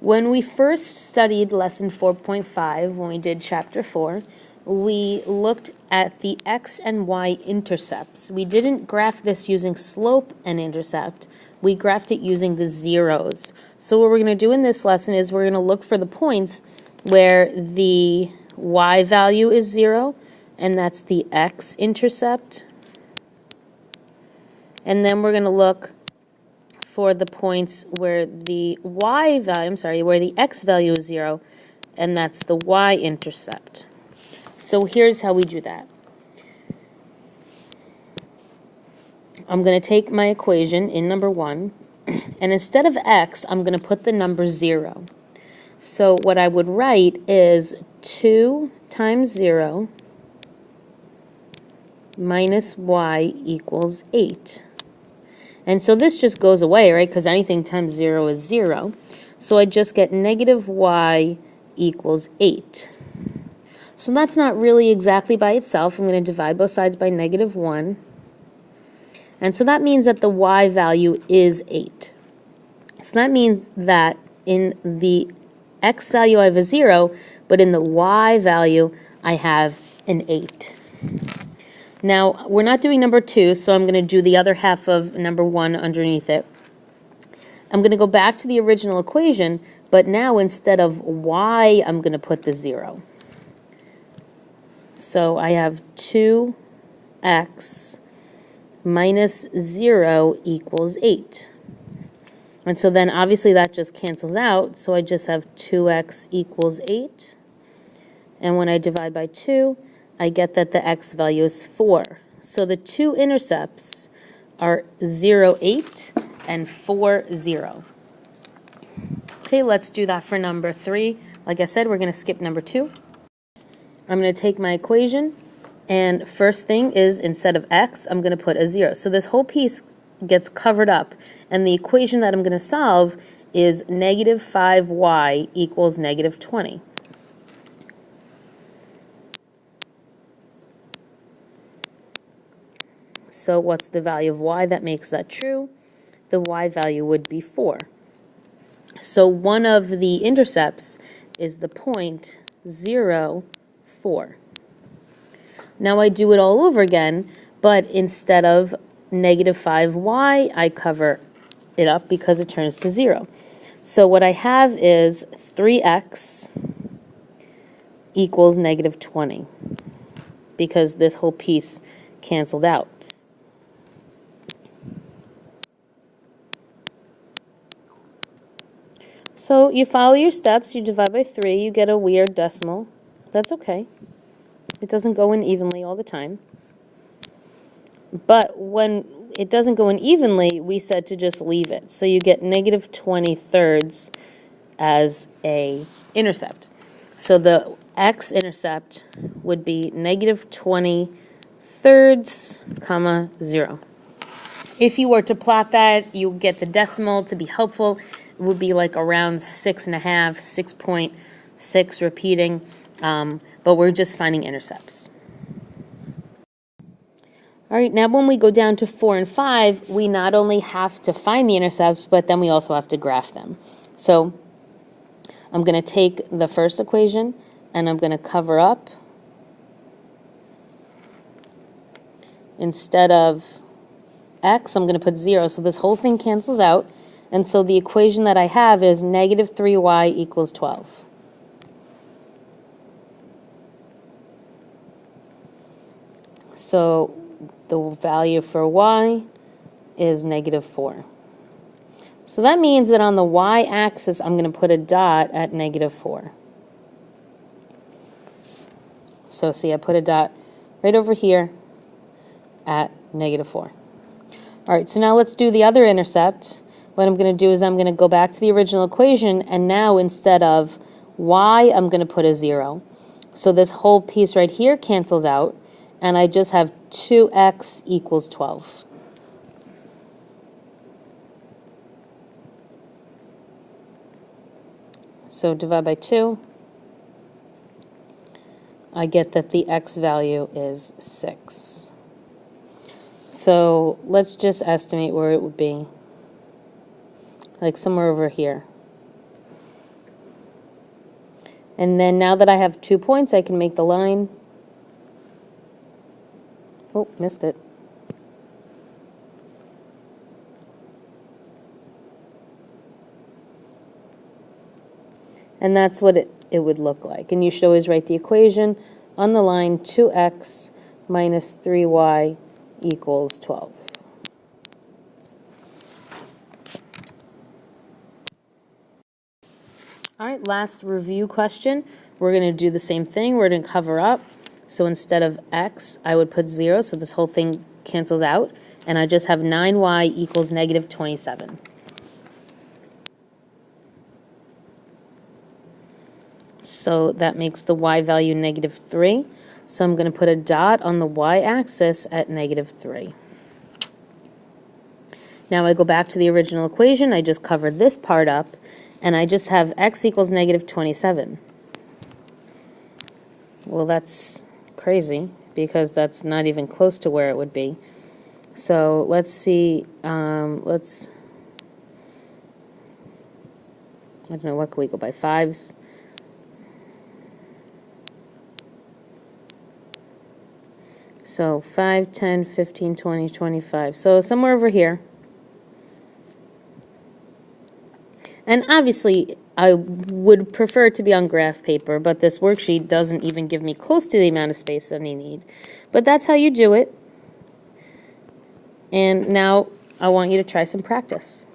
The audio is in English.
When we first studied lesson 4.5, when we did chapter 4, we looked at the x and y intercepts. We didn't graph this using slope and intercept. We graphed it using the zeros. So what we're going to do in this lesson is we're going to look for the points where the y value is 0, and that's the x-intercept. And then we're going to look for the points where the y value, where the x value is 0, and that's the y-intercept. So here's how we do that. I'm going to take my equation in number 1, and instead of x, I'm going to put the number 0. So what I would write is 2 times 0 minus y equals 8. And so this just goes away, right, because anything times 0 is 0. So I just get negative y equals 8. So that's not really exactly by itself. I'm going to divide both sides by negative 1. And so that means that the y value is 8. So that means that in the x value I have a 0, but in the y value I have an 8. Now, we're not doing number 2, so I'm going to do the other half of number 1 underneath it. I'm going to go back to the original equation, but now instead of y, I'm going to put the 0. So I have 2x minus 0 equals 8. And so then obviously that just cancels out, so I just have 2x equals 8. And when I divide by 2, I get that the x value is 4. So the two intercepts are 0, 8 and 4, 0. Okay, let's do that for number 3. Like I said, we're going to skip number 2. I'm going to take my equation, and first thing is instead of x, I'm going to put a 0. So this whole piece gets covered up, and the equation that I'm going to solve is negative 5y equals negative 20. So what's the value of y that makes that true? The y value would be 4. So one of the intercepts is the point 0, 4. Now I do it all over again, but instead of negative 5y, I cover it up because it turns to 0. So what I have is 3x equals negative 20 because this whole piece canceled out. So you follow your steps, you divide by 3, you get a weird decimal. That's okay. It doesn't go in evenly all the time. But when it doesn't go in evenly, we said to just leave it. So you get negative 20 thirds as a intercept. So the x-intercept would be negative 20 thirds, comma, 0. If you were to plot that, you get the decimal to be helpful. It would be like around 6.5, 6.6 repeating, but we're just finding intercepts. All right, now when we go down to 4 and 5, we not only have to find the intercepts, but then we also have to graph them. So I'm going to take the first equation, and I'm going to cover up. Instead of x, I'm going to put 0, so this whole thing cancels out. And so the equation that I have is negative 3y equals 12. So the value for y is negative 4. So that means that on the y-axis, I'm going to put a dot at negative 4. So see, I put a dot right over here at negative 4. All right, so now let's do the other intercept. What I'm going to do is I'm going to go back to the original equation, and now instead of y, I'm going to put a 0. So this whole piece right here cancels out, and I just have 2x equals 12. So divide by 2. I get that the x value is 6. So let's just estimate where it would be. Like somewhere over here. And then now that I have 2 points, I can make the line. Oh, missed it. And that's what it would look like. And you should always write the equation on the line 2x minus 3y equals 12. All right, last review question. We're going to do the same thing. We're going to cover up. So instead of x, I would put 0, so this whole thing cancels out. And I just have 9y equals negative 27. So that makes the y value negative 3. So I'm going to put a dot on the y-axis at negative 3. Now I go back to the original equation. I just cover this part up, and I just have x equals negative 27. Well, that's crazy, because that's not even close to where it would be. So let's see, I don't know, what can we go by, 5s? So 5, 10, 15, 20, 25. So somewhere over here. And obviously, I would prefer it to be on graph paper, but this worksheet doesn't even give me close to the amount of space that I need. But that's how you do it. And now I want you to try some practice.